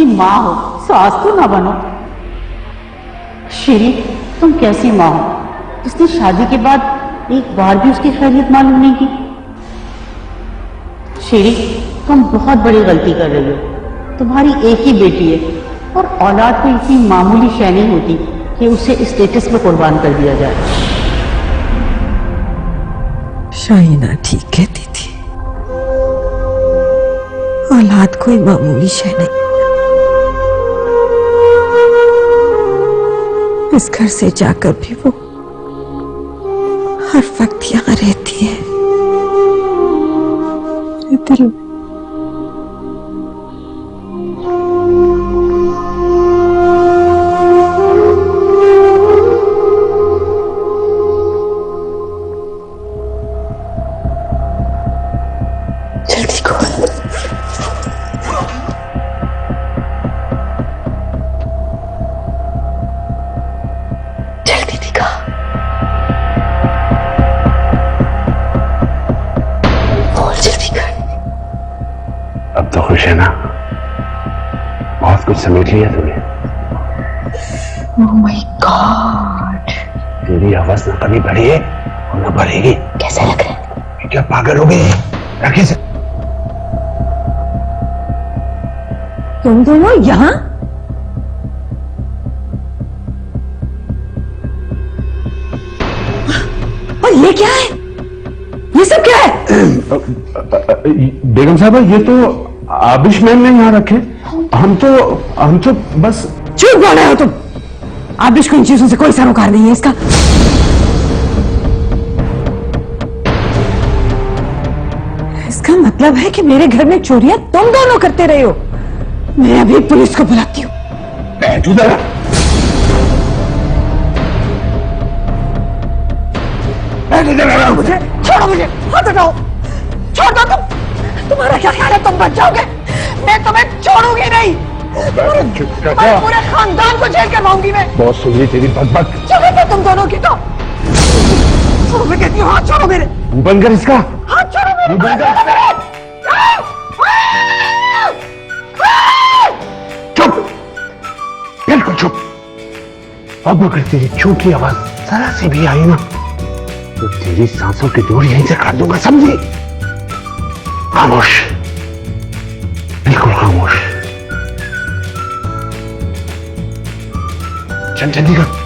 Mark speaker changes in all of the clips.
Speaker 1: उसकी माँ हो, सास तो ना बनो। शेरी, तुम कैसी माँ हो जिसने शादी के बाद एक बार भी उसकी खैरियत मालूम नहीं की? शेरी, तुम बहुत बड़ी गलती कर रही हो। तुम्हारी एक ही बेटी है और औलाद तो इतनी मामूली शय नहीं होती कि उसे स्टेटस में कुर्बान कर दिया जाए।
Speaker 2: शाइना ठीक कहती थी, औलाद कोई मामूली शय नहीं। इस घर से जाकर भी वो हर वक्त यहां रहती है मेरे दिल में। जल्दी खोल। जल्दी दिखा। बोल जल्दी कर।
Speaker 3: अब तो खुश है ना? बहुत कुछ समेट लिया तूने।
Speaker 2: ओह माय गॉड,
Speaker 3: तेरी हवस न कभी बढ़ी है और न बढ़ेगी।
Speaker 2: कैसा लग रहा है?
Speaker 3: क्या पागल हो गई? रखी से
Speaker 2: तुम दोनों यहां? और ये क्या है? ये सब क्या है?
Speaker 3: बेगम साहबा, ये तो आबिश मैम ने यहाँ रखे। हम तो बस।
Speaker 2: चुप बोल रहे हो तुम। आबिश को इन चीजों से कोई सरोकार नहीं है इसका। इसका मतलब है कि मेरे घर में चोरियां तुम दोनों करते रहे हो। मैं अभी पुलिस को बुलाती हूँ।
Speaker 3: बैठो जरा।
Speaker 2: मुझे छोड़ो, मुझे हाथ हटाओ। छोड़ दो तुम। तुम्हारा क्या ख्याल है तुम बच जाओगे? मैं तुम्हें छोड़ूंगी नहीं। तुम्हारे पूरे खानदान को जेल करवाऊंगी मैं।
Speaker 3: बहुत सुनिए तेरी बकबक।
Speaker 2: चलो तो तुम दोनों की तो। छोड़ो, मैं कहती हूँ हाथ छोड़ो मेरे।
Speaker 3: मुंह बंद कर इसका।
Speaker 2: हाथ छोड़ो मेरे।
Speaker 3: मुंह बंद कर। चुप, बिल्कुल चुप। अब अगर तेरी छोटी आवाज जरा से भी आई ना तो तेरी सांसों की डोरी यहीं से काट दूंगा, समझी? खामोश, बिल्कुल खामोश। चल जल्दी कर।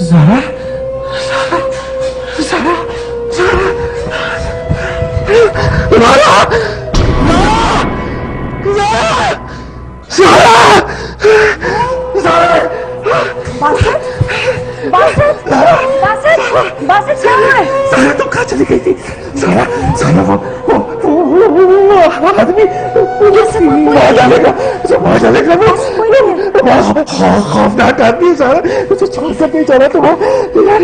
Speaker 3: ज़रा, ज़रा, ज़रा, ज़रा,
Speaker 2: बासित क्या हुआ है?
Speaker 3: ज़रा तो कहाँ चली गई थी? ज़रा, वो आदमी मार डालेगा वो खौफनाक आदमी है। ज़रा मुझे छोड़कर नहीं जाना तो वो यार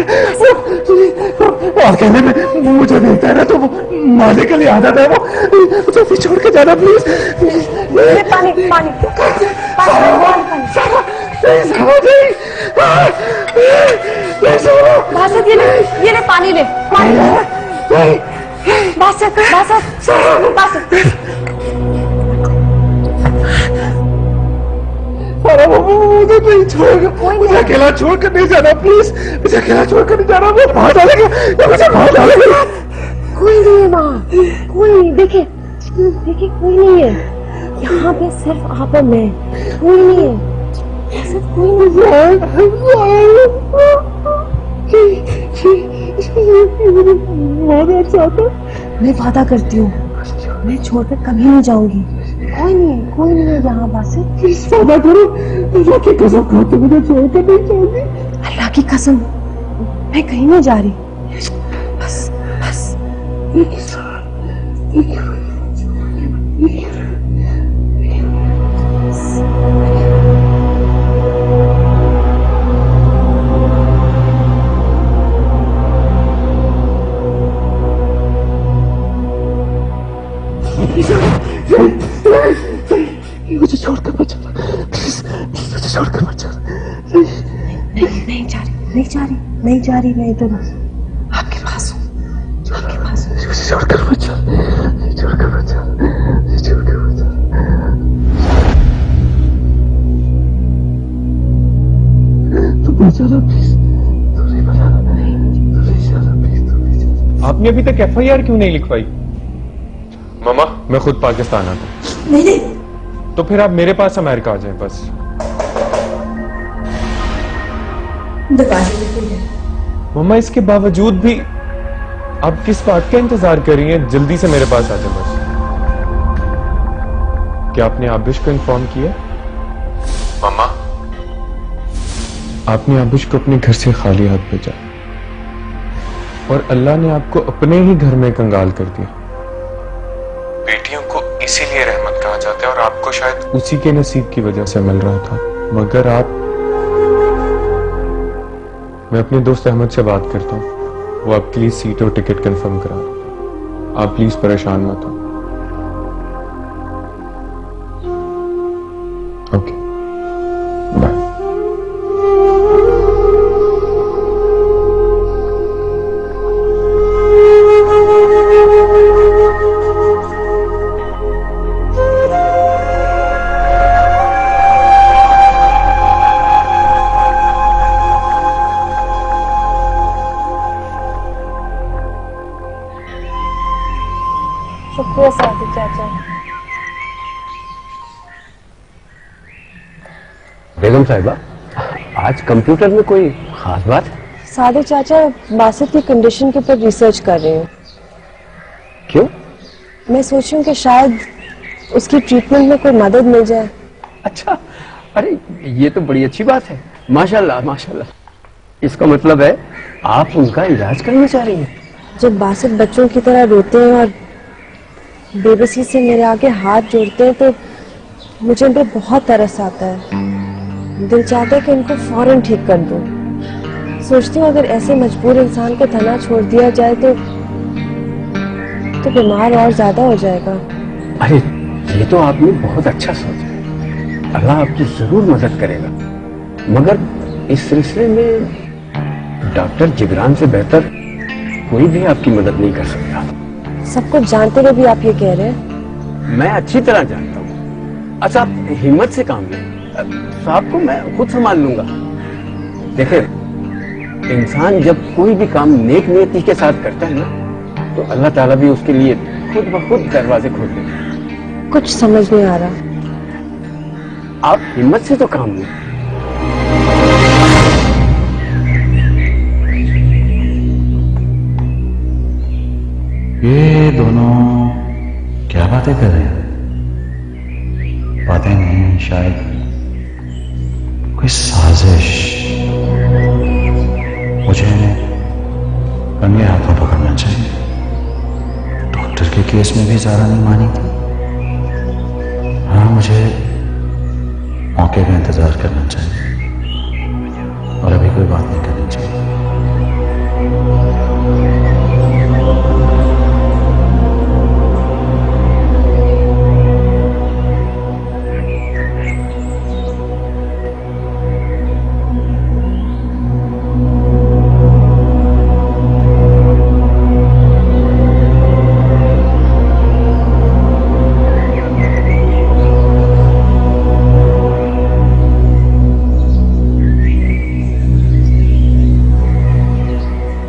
Speaker 3: और कहने में मुझे देखता है ना तो वो मारने के लिए आता था। वो मुझे छोड़ के जाना प्लीज।
Speaker 2: पानी बासित ये ले पानी ले। बासित
Speaker 3: मुझे नहीं छोड़ेगा, मुझे अकेला छोड़कर नहीं जाना प्लीज। मुझे अकेला छोड़कर नहीं जाना। वो मार डालेगा, मुझे मार डालेगा।
Speaker 2: कोई नहीं है वहाँ, कोई नहीं। देखे कोई नहीं है। यहाँ पे सिर्फ आप और मैं, कोई नहीं है, सिर्फ कोई नहीं है। मैं वादा करती हूँ, मैं छोड़कर कभी नहीं जाऊंगी। कोई नहीं है यहाँ बासित।
Speaker 3: वादा करो, अल्लाह की कसम खाते मुझे छोड़कर नहीं जाऊंगी।
Speaker 2: अल्लाह की कसम, मैं कहीं नहीं जा रही। बस बस
Speaker 3: मुझे छोड़कर मत जाना, प्लीज मुझे छोड़कर मत जाना।
Speaker 2: नहीं जा रही मैं इधर आपके पास हूँ।
Speaker 3: मुझे छोड़कर मत जाना, छोड़कर मत जाना, छोड़कर मत जाना। तुम मत जाना प्लीज, तुम नहीं बताना, तुम नहीं जाना प्लीज, तुम नहीं जाना।
Speaker 4: आपने अभी तक FIR क्यों नहीं लिखवाई? मामा, मैं खुद पाकिस्तान आता हूँ।
Speaker 2: नहीं
Speaker 4: तो फिर आप मेरे पास अमेरिका आ जाएं बस। मम्मा, इसके बावजूद भी आप किस बात का इंतजार कर रही हैं? जल्दी से मेरे पास आ जाए बस। क्या आपने आबिश को इन्फॉर्म किया? मम्मा, आपने आबिश को अपने घर से खाली हाथ भेजा और अल्लाह ने आपको अपने ही घर में कंगाल कर दिया। बेटियों को इसीलिए रहमत कहा जाता है और आपको शायद उसी के नसीब की वजह से मिल रहा था, मगर आप। मैं अपने दोस्त अहमद से बात करता हूँ, वो आपके लिए सीट और टिकट कंफर्म करा देगा। आप प्लीज परेशान मत हो। Okay, bye.
Speaker 2: शुक्रिया सादिक चाचा।
Speaker 3: बेगम साहिबा, आज कंप्यूटर में कोई खास बात है?
Speaker 2: सादिक चाचा, बासित की कंडीशन के ऊपर रिसर्च कर रही हूँ।
Speaker 3: क्यों?
Speaker 2: मैं सोच रही हूँ कि शायद उसकी ट्रीटमेंट में कोई मदद मिल जाए।
Speaker 3: अच्छा, अरे ये तो बड़ी अच्छी बात है। माशाल्लाह माशाल्लाह। इसका मतलब है आप उनका इलाज करना चाह रही हैं।
Speaker 2: जब बासित बच्चों की तरह रोते हैं और बेबसी से मेरे आगे हाथ जोड़ते हैं तो मुझे उन पर बहुत तरस आता है। दिल चाहता है कि उनको फौरन ठीक कर दूं। सोचती हूँ अगर ऐसे मजबूर इंसान को तना छोड़ दिया जाए तो बीमार और ज्यादा हो जाएगा।
Speaker 3: अरे ये तो आपने बहुत अच्छा सोचा। अल्लाह आपकी जरूर मदद करेगा, मगर इस सिलसिले में डॉक्टर जिब्रान से बेहतर कोई भी आपकी मदद नहीं कर सकता।
Speaker 2: सब कुछ जानते हुए भी आप ये कह रहे हैं?
Speaker 3: मैं अच्छी तरह जानता हूँ। अच्छा, आप हिम्मत से काम लें, साहब को मैं खुद संभाल लूंगा। देखिए, इंसान जब कोई भी काम नेक नियति के साथ करता है ना, तो अल्लाह ताला भी उसके लिए खुद ब खुद दरवाजे खोल देता है।
Speaker 2: कुछ समझ नहीं आ रहा।
Speaker 3: आप हिम्मत से तो काम लें।
Speaker 5: ये दोनों क्या बातें कर रहे हैं? बातें नहीं, शायद कोई साजिश। मुझे रंगे हाथों पकड़ना चाहिए। डॉक्टर के केस में भी ज़ारा नहीं मानी थी। हाँ, मुझे मौके का इंतजार करना चाहिए और अभी कोई बात नहीं करनी चाहिए।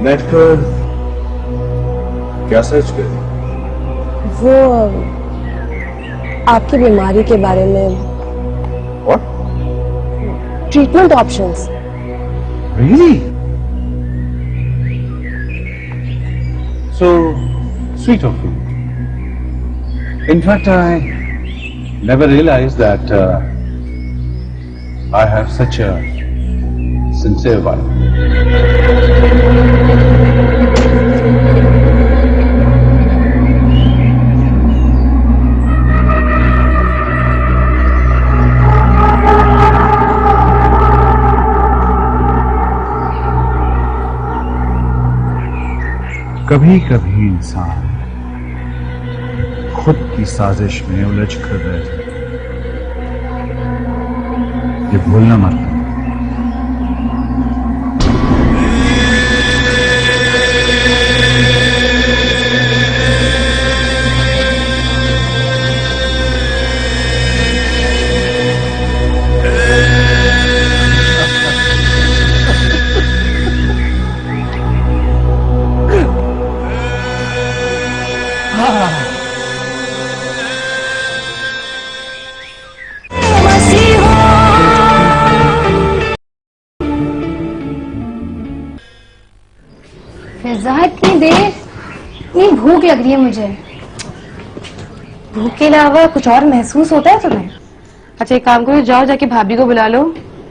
Speaker 4: नेट पर क्या सर्च करें?
Speaker 2: वो
Speaker 6: आपकी बीमारी के बारे में,
Speaker 3: What?
Speaker 6: Treatment options.
Speaker 3: Really? So sweet of you. In fact, I never realized that I have such a sincere wife. कभी कभी इंसान खुद की साजिश में उलझ कर रह जाता है। ये भूलना मत।
Speaker 7: फिजा, इतनी देर, इतनी भूख लग रही है मुझे। भूख के अलावा कुछ और महसूस होता है तुम्हें?
Speaker 8: अच्छा एक काम करो, जाओ जाके भाभी को बुला लो,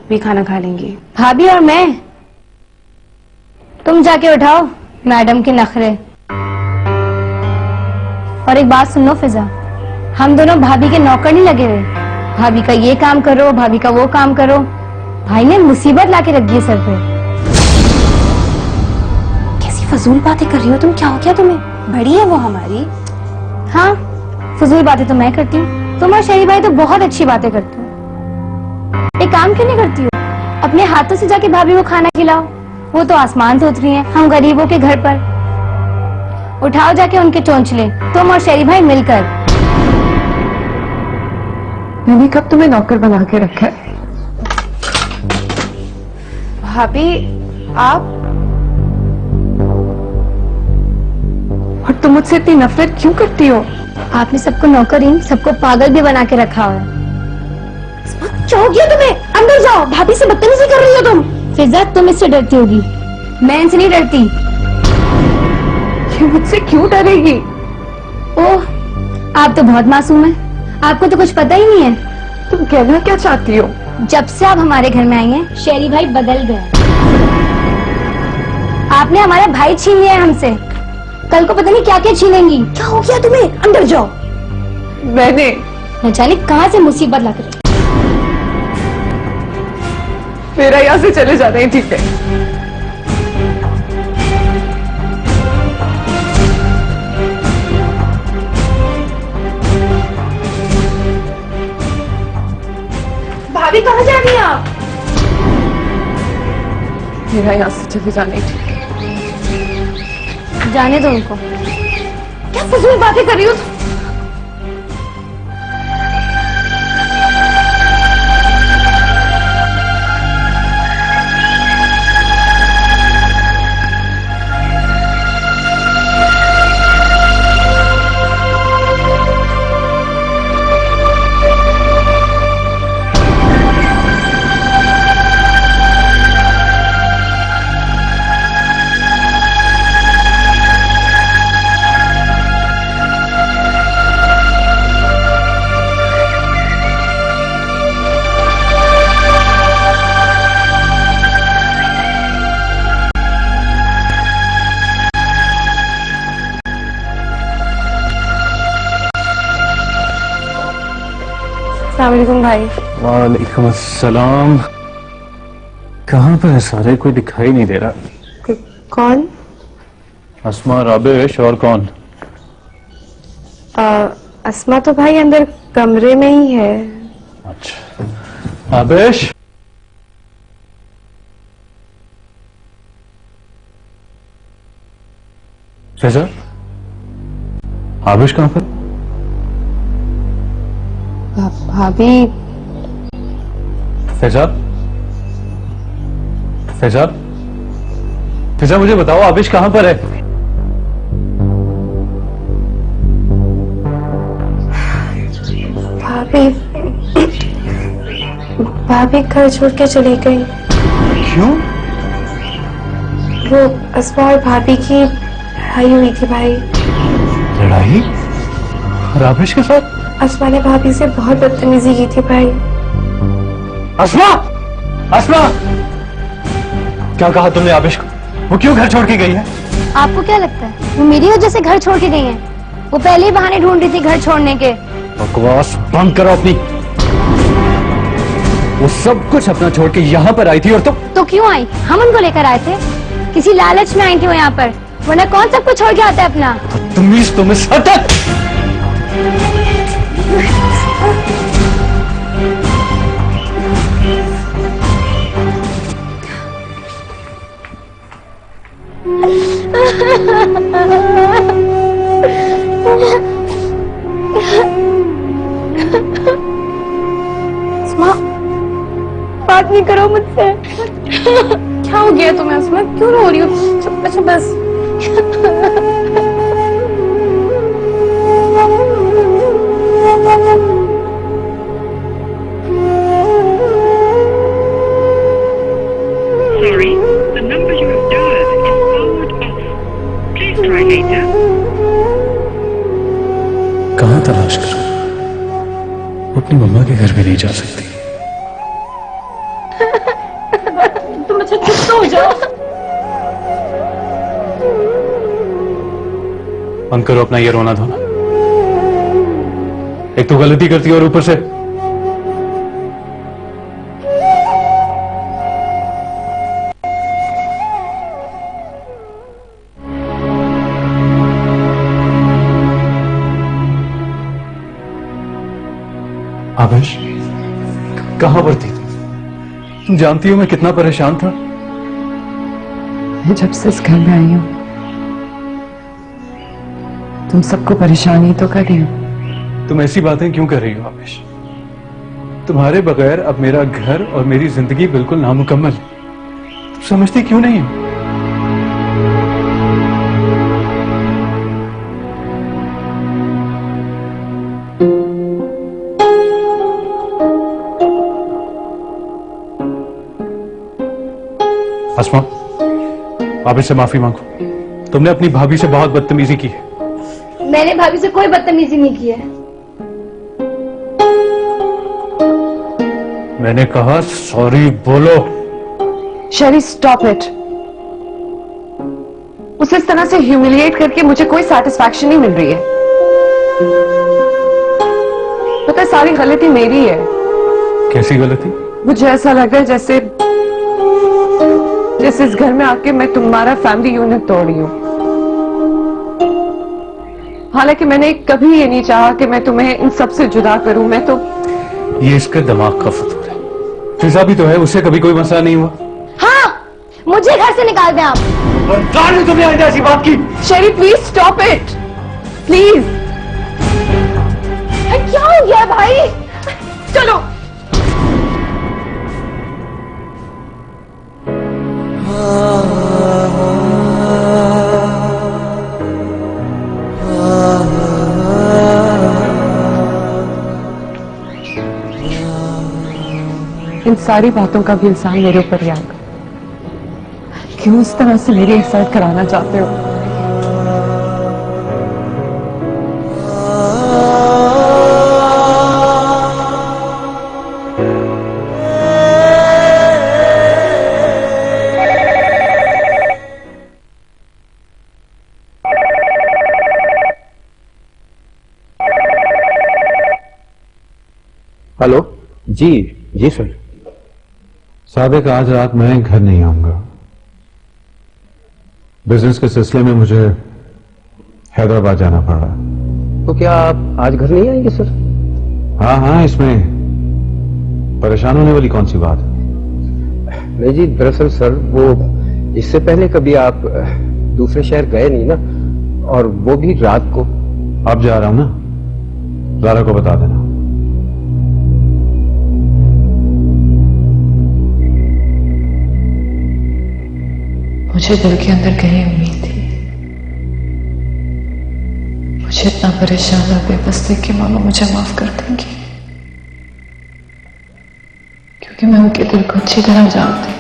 Speaker 8: भी खाना खा लेंगे।
Speaker 7: भाभी और मैं? तुम जाके उठाओ मैडम के नखरे। और एक बात सुन लो फिजा, हम दोनों भाभी के नौकर नहीं लगे हुए। भाभी का ये काम करो, भाभी का वो काम करो। भाई ने मुसीबत लाके रख दी सर पे। कैसी फजूल बातें कर रही हो तुम? क्या हो गया तुम्हें? बड़ी है वो हमारी। हाँ, फजूल बातें तो मैं करती हूँ, तुम और शरीफ भाई तो बहुत अच्छी बातें करते हो। एक काम क्यों नहीं करती हो? अपने हाथों से जाके भाभी को खाना खिलाओ। वो तो आसमान से उतरी हैं, हम गरीबों के घर पर। उठाओ जाके उनके चोंचले, तुम और शरीफ भाई मिलकर।
Speaker 8: मैंने कब तुम्हें नौकर बना के रखा है? भाभी आप, और तुम मुझसे इतनी नफरत क्यों करती हो?
Speaker 7: आपने सबको नौकरी, सबको पागल भी बना के रखा हुआ है। क्या हो गया तुम्हें? अंदर जाओ, भाभी से बदतमीजी कर रही हो तुम। फिजा, तुम इससे डरती होगी, मैं इनसे नहीं डरती।
Speaker 8: ये मुझसे क्यों डरेगी?
Speaker 7: ओह, आप तो बहुत मासूम हैं, आपको तो कुछ पता ही नहीं है।
Speaker 8: तुम कहना क्या चाहती हो?
Speaker 7: जब से आप हमारे घर में आई हैं, शेरी भाई बदल गया। आपने हमारा भाई छीन लिया है हमसे, कल को पता नहीं क्या क्या छीनेंगी। क्या हो गया तुम्हें? अंदर जाओ।
Speaker 8: मैंने
Speaker 7: न जाने कहाँ से मुसीबत ला कर।
Speaker 8: मेरा यहाँ से चले जाना ही ठीक है। भाभी कहाँ जा रही हैं आप? मेरा यहाँ से चले जाना ही ठीक है।
Speaker 7: जाने दो उनको।
Speaker 8: क्या फजूल बातें कर रही हो? अस्सलामुअलैकुम भाई।
Speaker 5: वालेकुम अस्सलाम। कहाँ पर है सारे? कोई दिखाई नहीं दे रहा।
Speaker 8: कौन?
Speaker 5: अस्मा, राबिश और कौन?
Speaker 8: अस्मा तो भाई अंदर कमरे में ही है।
Speaker 5: अच्छा, राबिश। फिजा, आबिश कहाँ पर?
Speaker 8: भाभी
Speaker 5: फिजा, फिजा, फिजा मुझे बताओ आबिश कहाँ पर है?
Speaker 7: भाभी भाभी घर छोड़ के चली गई।
Speaker 3: क्यों?
Speaker 7: वो अस्मा और भाभी की लड़ाई हुई थी भाई।
Speaker 3: लड़ाई? राबिश के साथ?
Speaker 7: अस्मा ने भाभी से बहुत बदतमीजी की थी भाई।
Speaker 3: अस्मा! अस्मा! क्या कहा तुमने आबिश को? वो क्यों घर छोड़ के गई है?
Speaker 7: आपको क्या लगता है वो मेरी वजह से घर छोड़ के गई हैं? वो पहले ही बहाने ढूंढ रही थी घर छोड़ने के।
Speaker 3: बकवास बंद करो अपनी। वो सब कुछ अपना छोड़ के यहाँ पर आई थी और तुम?
Speaker 7: तो क्यों आई? हम उनको लेकर आए थे, किसी लालच में आई थी वो यहाँ पर, वरना कौन सब कुछ छोड़ के आता है अपना।
Speaker 3: तुम्हें सतत
Speaker 7: अस्मा, बात नहीं करो मुझसे। क्या हो गया तुम्हें अस्मा? क्यों रो रही हो? चुप अच्छा बस।
Speaker 9: Sorry, the number you have dialed is forward off. Please try later.
Speaker 5: कहाँ तलाश करूं? वो अपनी मम्मा के घर भी नहीं जा सकती।
Speaker 7: तुम अच्छा चुप तो हो जाओ।
Speaker 5: बंद करो अपना ये रोना धोना। एक तो गलती करती है और ऊपर से आबिश, कहां पर थी तुम? जानती हो मैं कितना परेशान था।
Speaker 2: मैं जब से इस घर में आई हूं तुम सबको परेशानी तो कर रही हूं।
Speaker 5: तुम ऐसी बातें क्यों कर रही हो आबिश? तुम्हारे बगैर अब मेरा घर और मेरी जिंदगी बिल्कुल नामुकम्मल है। तुम समझती क्यों नहीं हो? अस्मा, आबिश से माफी मांगो। तुमने अपनी भाभी से बहुत बदतमीजी की है।
Speaker 7: मैंने भाभी से कोई बदतमीजी नहीं की है।
Speaker 5: मैंने कहा सॉरी बोलो।
Speaker 2: शेरी स्टॉप इट। उसे इस तरह से ह्यूमिलिएट करके मुझे कोई सेटिस्फैक्शन नहीं मिल रही है। पता है सारी गलती मेरी है।
Speaker 5: कैसी गलती?
Speaker 2: मुझे ऐसा लग रहा है जैसे इस घर में आके मैं तुम्हारा फैमिली यूनिट तोड़ रही हूँ। हालांकि मैंने कभी ये नहीं चाहा कि मैं तुम्हें इन सब से जुदा करूं। मैं तो
Speaker 5: ये इसका दिमाग का फतूर है। फिजा भी तो है, उससे कभी कोई मसला नहीं हुआ।
Speaker 7: हाँ, मुझे घर से निकाल दें आप।
Speaker 3: तुमने आज ऐसी बात की?
Speaker 2: शेरी प्लीज स्टॉप इट प्लीज।
Speaker 7: क्या हो गया भाई?
Speaker 2: चलो। इन सारी बातों का भी इल्जाम मेरे ऊपर ही आएगा। क्यों इस तरह से मेरी इंसल्ट कराना चाहते हो?
Speaker 3: हेलो। जी सर।
Speaker 5: साबिक, आज रात मैं घर नहीं आऊंगा। बिजनेस के सिलसिले में मुझे हैदराबाद जाना पड़ रहा है।
Speaker 3: तो क्या आप आज घर नहीं आएंगे सर?
Speaker 5: हाँ, इसमें परेशान होने वाली कौन सी बात है?
Speaker 3: नहीं जी, दरअसल सर वो इससे पहले कभी आप दूसरे शहर गए नहीं ना, और वो भी रात को।
Speaker 5: अब जा रहा हूं ना, ज़ारा को बता देना।
Speaker 2: मुझे दिल के अंदर कहीं उम्मीद थी। मुझे इतना परेशान और बेबस देख के मामा मुझे माफ कर देंगी।
Speaker 8: क्योंकि मैं उनके दिल को अच्छी तरह जानती हूँ।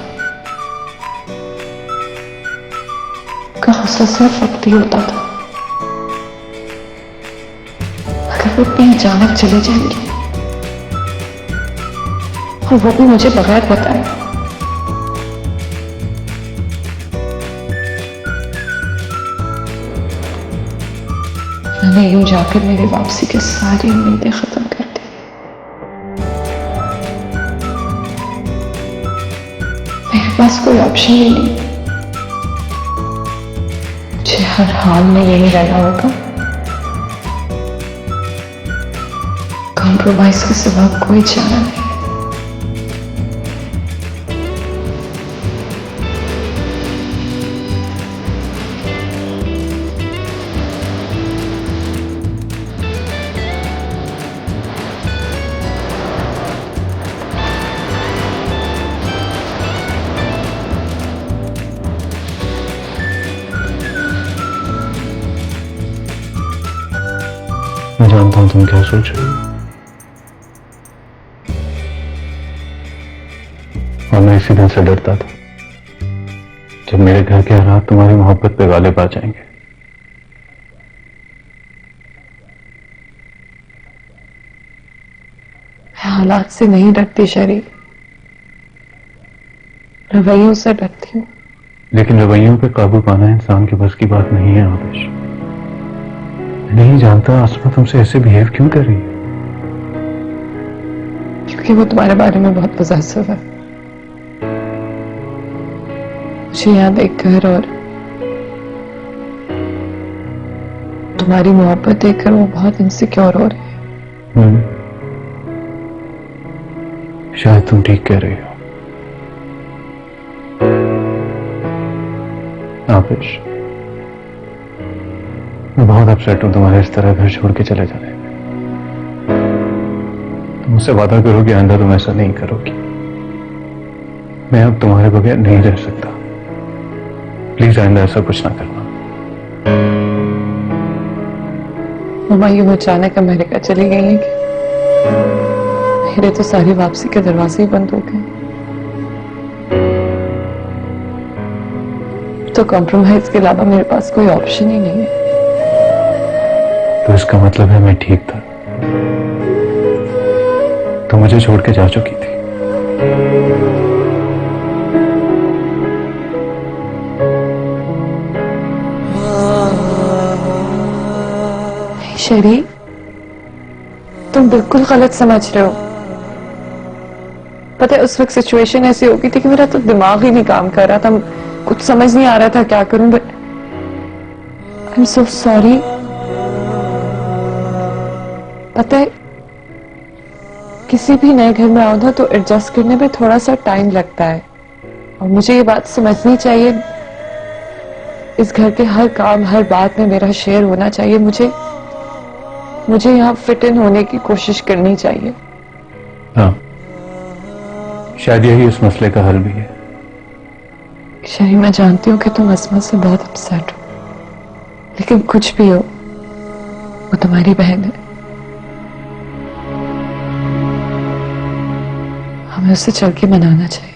Speaker 8: उनका हौसला सिर्फ वक्त ही होता था। अगर वो कहीं अचानक चले जाएंगे और वो भी मुझे बगैर बताए, मैंने यूं जाकर मेरी वापसी की सारी उम्मीदें खत्म कर दी। मेरे पास कोई ऑप्शन ही नहीं। मुझे हर हाल में यही रहना होगा। कॉम्प्रोमाइज के सिवा कोई चारा नहीं।
Speaker 5: मैं जानता हूं तुम क्या सोच रही हो, और मैं इसी दिन से डरता था जब मेरे घर के हालात तुम्हारी मोहब्बत पे गालिब आ जाएंगे।
Speaker 8: मैं हालात से नहीं डरती शरी, रवैयों से डरती हूँ।
Speaker 5: लेकिन रवैयों पे काबू पाना इंसान के बस की बात नहीं है आवेश। मैं नहीं जानता आसमा तुमसे ऐसे बिहेव क्यों कर रही है।
Speaker 8: क्योंकि वो तुम्हारे बारे में बहुत पॉसेसिव है। मुझे यहाँ देखकर और तुम्हारी मोहब्बत देखकर वो बहुत इनसिक्योर हो रही है।
Speaker 5: शायद तुम ठीक कह रही हो आवेश। मैं बहुत अपसेट हूं तुम्हारे इस तरह घर छोड़ के चले जाने में। तुम मुझसे वादा करो कि आइंदा तुम ऐसा नहीं करोगी। मैं अब तुम्हारे बगैर नहीं रह सकता। प्लीज आइंदा ऐसा कुछ ना करना।
Speaker 8: मम्मा यूं अचानक अमेरिका चली गई है कि मेरे तो सारी वापसी के दरवाजे ही बंद हो गए। तो कॉम्प्रोमाइज के अलावा मेरे पास कोई ऑप्शन ही नहीं है।
Speaker 5: तो इसका मतलब है मैं ठीक था। तो मुझे छोड़ के जा चुकी थी।
Speaker 8: शरी, तुम बिल्कुल गलत समझ रहे हो। पता है उस वक्त सिचुएशन ऐसी हो गई थी कि मेरा तो दिमाग ही नहीं काम कर रहा था। कुछ समझ नहीं आ रहा था क्या करूं। But I am so sorry. पता है किसी भी नए घर में आओ ना तो एडजस्ट करने में थोड़ा सा टाइम लगता है, और मुझे ये बात समझनी चाहिए। इस घर के हर काम हर बात में मेरा शेयर होना चाहिए। मुझे यहाँ फिट इन होने की कोशिश करनी चाहिए।
Speaker 5: हाँ, शायद यही उस मसले का हल भी है।
Speaker 8: शरी, मैं जानती हूँ कि तुम अस्मा से बहुत अपसेट हो, लेकिन कुछ भी हो वो तुम्हारी बहन है। हमें उसे चल के मनाना चाहिए।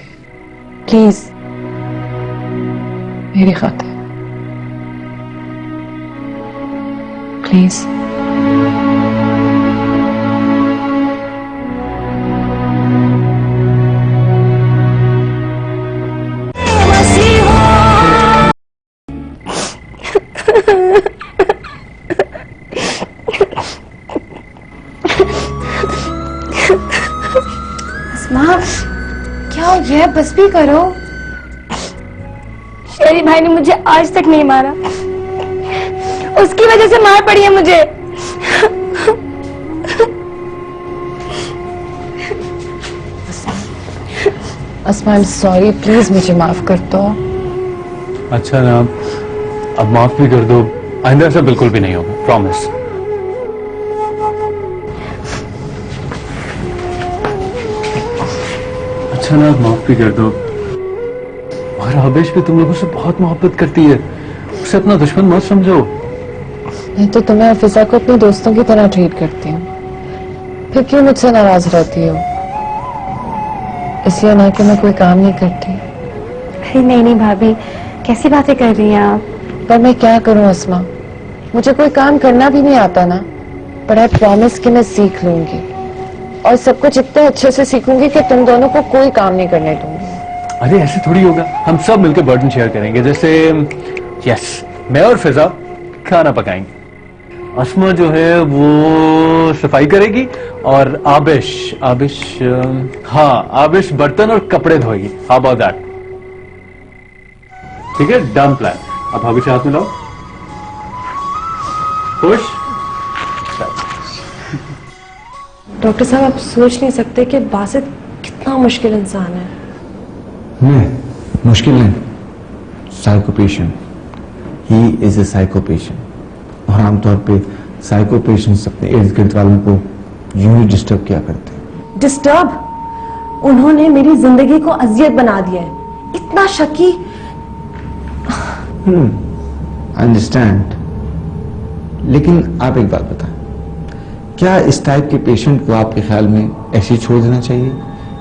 Speaker 8: प्लीज मेरी खातिर प्लीज।
Speaker 7: अस्मा, क्या हो गया? बस भी करो। शेरी भाई ने मुझे आज तक नहीं मारा, उसकी वजह से मार पड़ी है मुझे।
Speaker 8: अस्मा, आई एम सॉरी, प्लीज मुझे माफ कर दो।
Speaker 5: अच्छा ना, अब माफ भी कर दो। आइंदा ऐसा बिल्कुल भी नहीं होगा, प्रॉमिस। अच्छा ना, अब माफ भी कर दो। और आवेश भी तुम लोगों से बहुत मोहब्बत करती है, उसे अपना दुश्मन मत समझो।
Speaker 8: मैं तो तुम्हें और फिजा को अपने दोस्तों की तरह ट्रीट करती हूँ, फिर क्यों मुझसे नाराज रहती हो? इसलिए ना कि मैं कोई काम नहीं करती।
Speaker 7: अरे नहीं नहीं भाभी, कैसी बातें कर रही हैं आप?
Speaker 8: पर मैं क्या करूं अस्मा, मुझे कोई काम करना भी नहीं आता ना, पर आई प्रॉमिस कि मैं सीख लूंगी और सब कुछ इतने अच्छे से सीखूंगी कि तुम दोनों को कोई काम नहीं करने दूंगी।
Speaker 10: अरे ऐसे थोड़ी होगा, हम सब मिलकर बर्डन शेयर करेंगे। जैसे यस, मैं और फिजा खाना पकाएंगे, अस्मा जो है वो सफाई करेगी और आबिश बर्तन और कपड़े धोएगी। How about that? ठीक है, डन प्लान। अब भाभी से हाथ मिलाओ। खुश?
Speaker 6: डॉक्टर साहब, आप सोच नहीं सकते कि बासित कितना मुश्किल इंसान है।
Speaker 5: नहीं, मुश्किल नहीं, psycho patient. He is a psycho patient. और आमतौर पे साइको पेशेंट्स अपने इर्द गिर्द वालों को यूं ही डिस्टर्ब किया करते हैं।
Speaker 6: डिस्टर्ब? उन्होंने मेरी जिंदगी को अजियत बना दिया है। इतना शकी।
Speaker 5: अंडरस्टैंड। लेकिन आप एक बात बताएं, क्या इस टाइप के पेशेंट को आपके ख्याल में ऐसे ही छोड़ देना चाहिए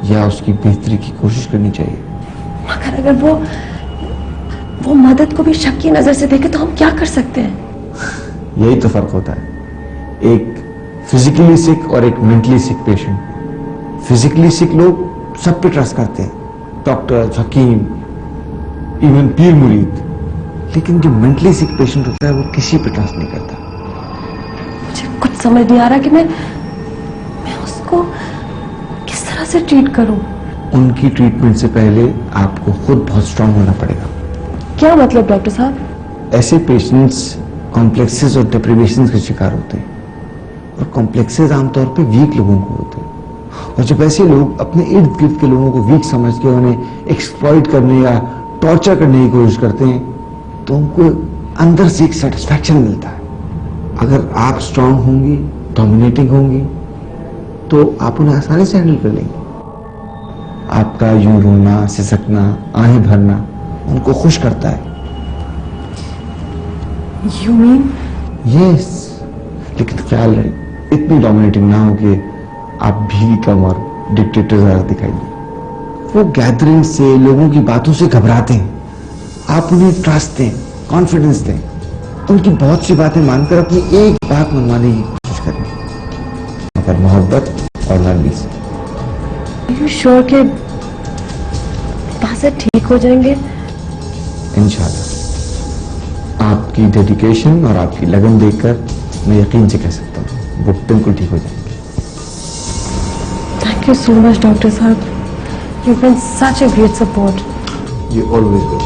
Speaker 5: या उसकी बेहतरी की कोशिश करनी चाहिए?
Speaker 6: मगर अगर वो मदद को भी शक की नजर से देखे तो हम क्या कर सकते हैं?
Speaker 5: यही तो फर्क होता है, एक फिजिकली सिक और एक मेंटली सिक पेशेंट। फिजिकली सिक लोग सब पे ट्रस्ट करते हैं, डॉक्टर, हकीम, इवन पीर मुरीद। लेकिन जो मेंटली सिक पेशेंट होता है वो किसी पे ट्रस्ट नहीं करता।
Speaker 6: मुझे कुछ समझ नहीं आ रहा कि मैं उसको किस तरह से ट्रीट करूं।
Speaker 5: उनकी ट्रीटमेंट से पहले आपको खुद बहुत स्ट्रांग होना पड़ेगा। क्या मतलब डॉक्टर साहब? ऐसे पेशेंट्स कॉम्प्लेक्सेस और डिप्रेवेशन के शिकार होते हैं, और कॉम्प्लेक्सेस आमतौर पे वीक लोगों को होते हैं। और जब ऐसे लोग अपने इर्द गिर्द के लोगों को वीक समझ के उन्हें एक्सप्लॉइट करने या टॉर्चर करने की कोशिश करते हैं तो उनको अंदर से एक सेटिस्फैक्शन मिलता है। अगर आप स्ट्रांग होंगी, डोमिनेटिंग होंगी, तो आप उन्हें आसानी से हैंडल कर लेंगे। आपका यूं रोना, सिसकना, आहें भरना उनको खुश करता है।
Speaker 6: You mean?
Speaker 5: यस, लेकिन ख्याल रहे, इतनी डोमिनेटिंग ना हो कि आप भी कम और डिक्टेटर ज्यादा दिखाई दे। वो गैदरिंग से, लोगों की बातों से घबराते हैं। आप उन्हें ट्रस्ट दें, कॉन्फिडेंस दें, उनकी बहुत सी बातें मानकर अपनी एक बात मनवाने की कोशिश करें, मगर मोहब्बत और नरमी से।
Speaker 6: Are you sure कि बासित ठीक हो जाएंगे?
Speaker 5: इंशाल्लाह। आपकी डेडिकेशन और आपकी लगन देखकर मैं यकीन से कह सकता हूँ वो बिल्कुल ठीक हो जाएंगे।
Speaker 6: Thank you so much, Dr. Saab. You've been such a great support.
Speaker 5: You always will.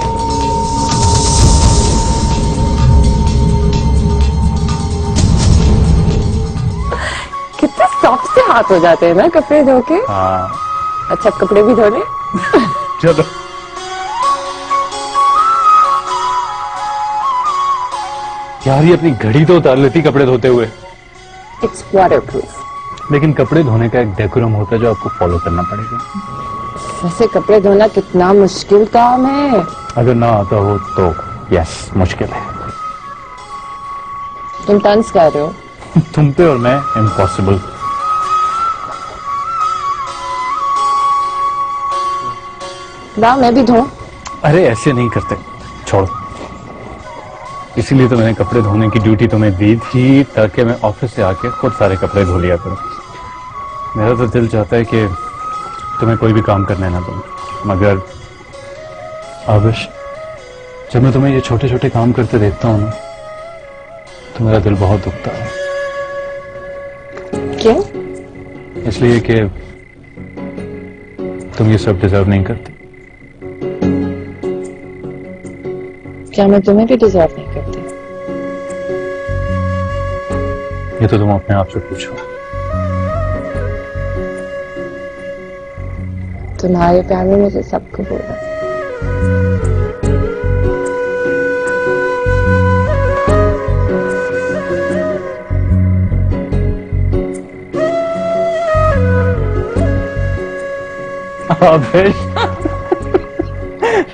Speaker 8: कितने सॉफ्ट से हाथ हो जाते हैं ना कपड़े धो के।
Speaker 10: हाँ,
Speaker 8: अच्छा, कपड़े भी धोने।
Speaker 10: चलो। यार ये अपनी घड़ी तो उतार लेती कपड़े धोते हुए।
Speaker 8: It's waterproof.
Speaker 10: लेकिन कपड़े धोने का एक डेकोरम होता है जो आपको फॉलो करना पड़ेगा।
Speaker 8: वैसे कपड़े धोना कितना मुश्किल काम है।
Speaker 10: अगर ना आता हो तो यस, मुश्किल है।
Speaker 8: तुम तंज कर रहे हो।
Speaker 10: तुम पे और मैं इम्पॉसिबल।
Speaker 8: लाओ मैं भी धो।
Speaker 10: अरे ऐसे नहीं करते, छोड़ो। इसीलिए तो मैंने कपड़े धोने की ड्यूटी तुम्हें दी थी, ताकि मैं ऑफिस से आके खुद सारे कपड़े धो लिया करूं। मेरा तो दिल चाहता है कि तुम्हें कोई भी काम करने ना दूं, मगर आबिश, जब मैं तुम्हें ये छोटे छोटे काम करते देखता हूं ना, तो मेरा दिल बहुत दुखता है।
Speaker 8: क्यों?
Speaker 10: इसलिए कि तुम ये सब डिजर्व नहीं करती।
Speaker 8: क्या मैं तुम्हें भी डिजर्व नहीं करती?
Speaker 10: ये तो तुम अपने आप से पूछो।
Speaker 8: तुम्हारे प्यार में मुझे सब कुछ होगा।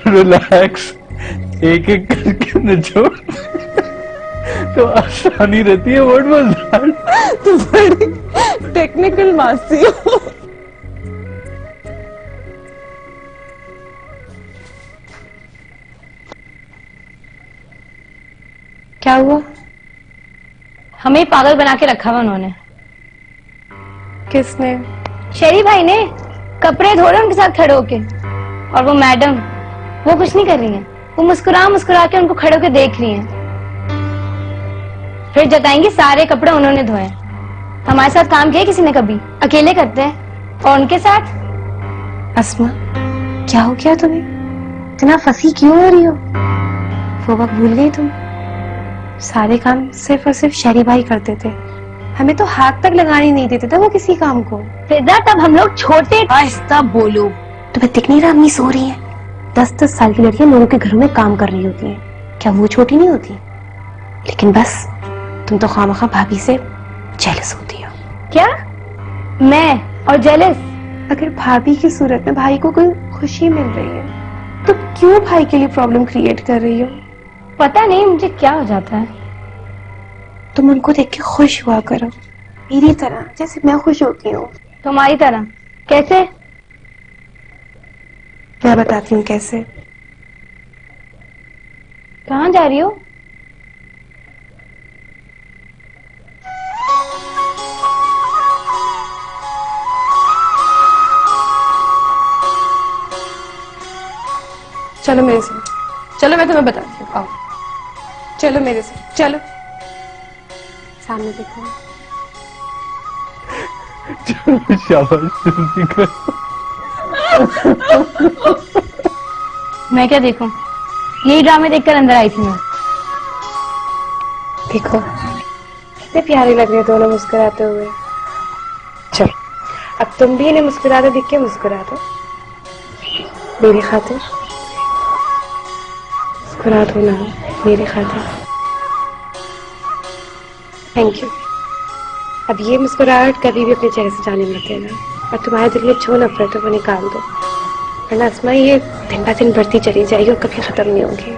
Speaker 10: रिलैक्स, एक एक करके निचोड़ तो आसानी रहती है। What was that?
Speaker 8: तुम बड़ी टेक्निकल मासी हो।
Speaker 7: क्या हुआ? हमें पागल बना के रखा हुआ उन्होंने।
Speaker 6: किसने?
Speaker 7: शेरी भाई ने। कपड़े धो रहे उनके साथ खड़े होके, और वो मैडम, वो कुछ नहीं कर रही हैं, वो मुस्कुरा मुस्कुरा के उनको खड़े होके देख रही हैं। फिर जताएंगी सारे कपड़े उन्होंने धोए। हमारे साथ काम किया किसी ने कभी? अकेले करते हैं। और उनके साथ?
Speaker 6: अस्मा, क्या हो गया तुम्हें? इतना फंसी क्यों हो रही हो? वो वक्त भूल गई तुम? सारे काम सिर्फ और सिर्फ शेरी भाई करते थे, हमें तो हाथ तक लगाने नहीं देते थे वो किसी काम को।
Speaker 7: फिजा, तब हम लोग छोटे।
Speaker 6: आहिस्ता बोलो। तुम्हें दिख नहीं रहा अम्मी सो रही है? 10-10 साल की लड़कियां लोगों के घरों में काम कर रही होती हैं, क्या वो छोटी नहीं होती? लेकिन बस तुम तो खामखा भाभी से जेलस होती हो।
Speaker 7: क्या? मैं और जेलस?
Speaker 6: अगर भाभी की सूरत में भाई को कोई खुशी मिल रही है तो क्यों भाई के लिए प्रॉब्लम क्रिएट कर रही हो?
Speaker 7: पता नहीं मुझे क्या हो जाता है।
Speaker 6: तुम उनको देख के खुश हुआ करो, मेरी तरह, जैसे मैं खुश होती हूँ।
Speaker 7: तुम्हारी तरह? कैसे?
Speaker 6: मैं बताती हूँ कैसे।
Speaker 7: कहाँ जा रही हो?
Speaker 6: चलो मेरे साथ, चलो मैं तुम्हें बताती हूँ, आओ चलो मेरे साथ, चलो सामने देखो।
Speaker 4: शाबाश, जल्दी कर।
Speaker 7: मैं क्या देखूं? यही ड्रामे देखकर अंदर आई थी मैं।
Speaker 6: देखो कितने प्यारे लग रहे हैं दोनों मुस्कुराते हुए। चलो अब तुम भी इन्हें मुस्कुराते दिख के मुस्कुरा दो मेरी खातिर। मुस्कुरा दो ना मेरी खातिर। Thank you. अब ये मुस्कुराहट कभी भी अपने चेहरे से जाने मत देना, और तुम्हारे दिल में जो नफरत है वो निकाल दो, वरना अस्मा ये दिन ब दिन बढ़ती चली जाएगी और कभी खत्म नहीं होगी।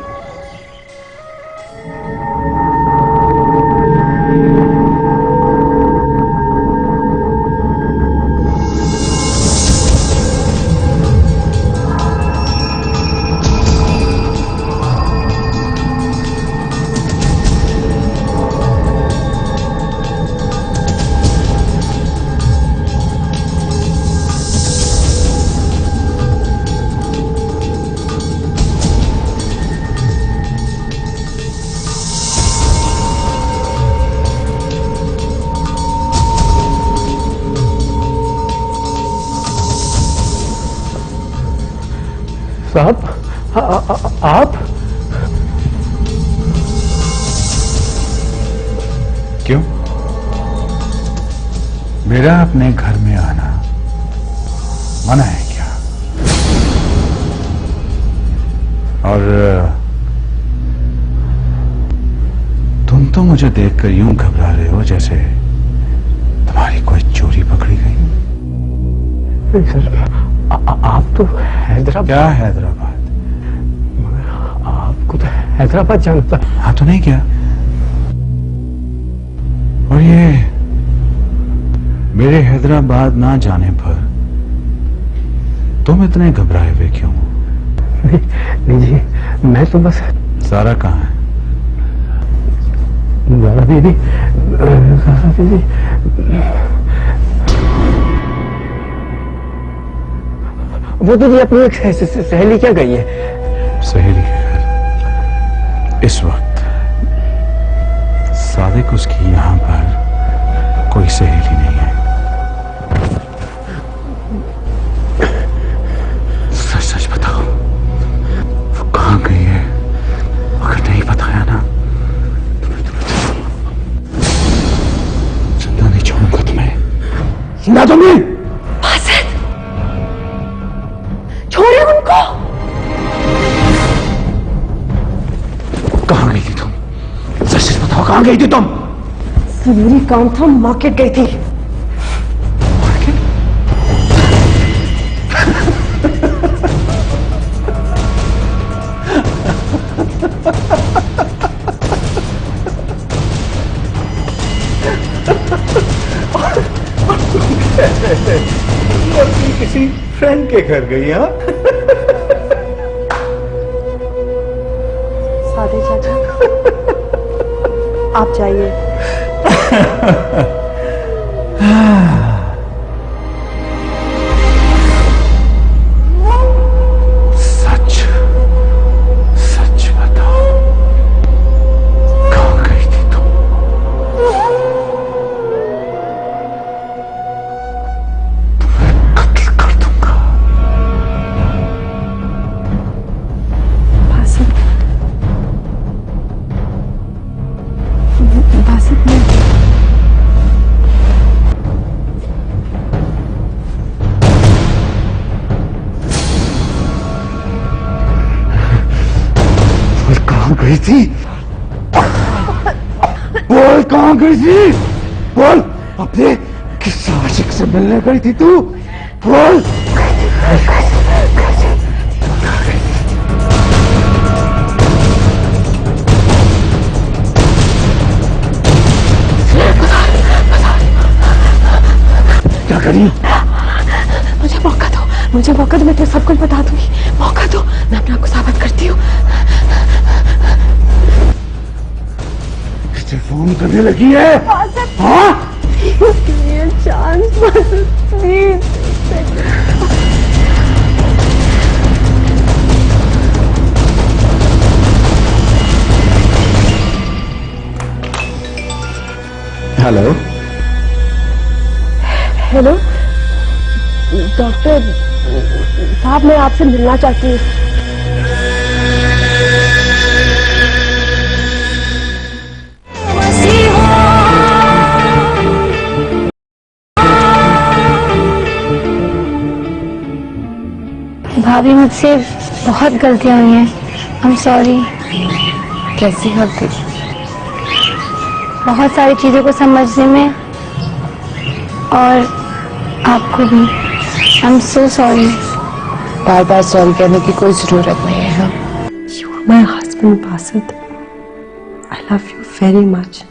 Speaker 3: साहब, आप?
Speaker 5: क्यों? मेरा अपने घर में आना मना है क्या? और तुम तो मुझे देखकर यूं घबरा रहे हो जैसे तुम्हारी कोई चोरी पकड़ी गई।
Speaker 3: नहीं सर, आप तो हैदराबाद।
Speaker 5: क्या हैदराबाद?
Speaker 3: आपको तो हैदराबाद जाना था।
Speaker 5: हाँ तो नहीं क्या? और ये मेरे हैदराबाद ना जाने पर तुम इतने घबराए हुए क्यों?
Speaker 3: नहीं जी, मैं तो बस।
Speaker 5: सारा कहाँ है?
Speaker 3: ज़ारा दीदी, ज़ारा दीदी, वो दीदी अपनी एक सहेली क्या गई है?
Speaker 5: सहेली के घर इस वक्त सादिक उसकी यहां पर कोई सहेली नहीं है। सच सच बताओ, वो कहां गई है? अगर नहीं बताया ना जिंदा नहीं छोड़ूंगा तुम्हें।
Speaker 3: जिंदा तो नहीं।
Speaker 2: छोड़े उनको।
Speaker 3: कहां गई थी तुम? सच सच बताओ, कहां गई थी तुम?
Speaker 2: जरूरी काम था, मार्केट गई थी।
Speaker 3: किसी फ्रेंड के घर गई? हाँ,
Speaker 6: सादे चाचा
Speaker 2: आप जाइए।
Speaker 5: सच सच बताओ, कहाँ गई थी तुम? तुम्हें कत्ल कर दूंगा।
Speaker 8: बासित, बासित नहीं।
Speaker 3: बोल कहाँ गई थी? बोल कहाँ गई थी? बोल अपने किस आशिक से मिलने गई थी तू? बोल। क्या करी?
Speaker 8: मुझे मौका दो, मैं तुम्हें सब कुछ बता दूंगी। मौका दो, मैं अपने आप को साबित करती हूँ।
Speaker 3: किसे फोन करने लगी है? हाँ?
Speaker 8: Chance please.
Speaker 5: Hello
Speaker 8: hello doctor साहब, मैं आपसे मिलना चाहती हूँ।
Speaker 7: भाभी मुझसे बहुत गलतियां हुई हैं। I am sorry.
Speaker 8: कैसी गलती?
Speaker 7: बहुत सारी चीजों को समझने में, और आपको भी। I am so sorry.
Speaker 8: बार बार सॉरी कहने की कोई जरूरत नहीं है। हाँ, you are my husband Basit. I love you very much.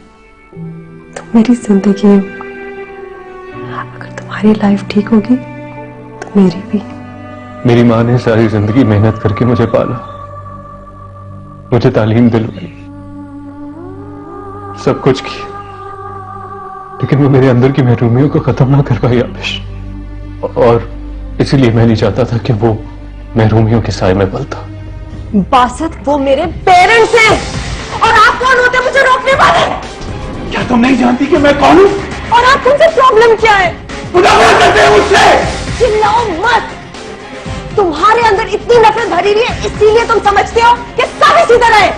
Speaker 8: तुम मेरी जिंदगी हो। अगर तुम्हारी लाइफ ठीक होगी तो मेरी भी।
Speaker 4: मेरी माँ ने सारी जिंदगी मेहनत करके मुझे पाला, मुझे तालीम दिलवाई, सब कुछ किया, लेकिन वो मेरे अंदर की महरूमियों को खत्म ना कर पाई आबिश। और इसीलिए मैं नहीं चाहता था कि वो महरूमियों के साए में पलता।
Speaker 2: बासित, वो मेरे पेरेंट्स हैं और आप कौन होते हैं मुझे रोकने वाले?
Speaker 3: क्या तुम नहीं जानती कि मैं कौन हूँ?
Speaker 2: और आप तुमसे प्रॉब्लम क्या है?
Speaker 3: मुदाफा करते हैं मुझसे।
Speaker 2: चिल्लाओ मत। तुम्हारे अंदर इतनी नफरत भरी हुई है, इसीलिए तुम समझते हो कि सब इसी तरह है।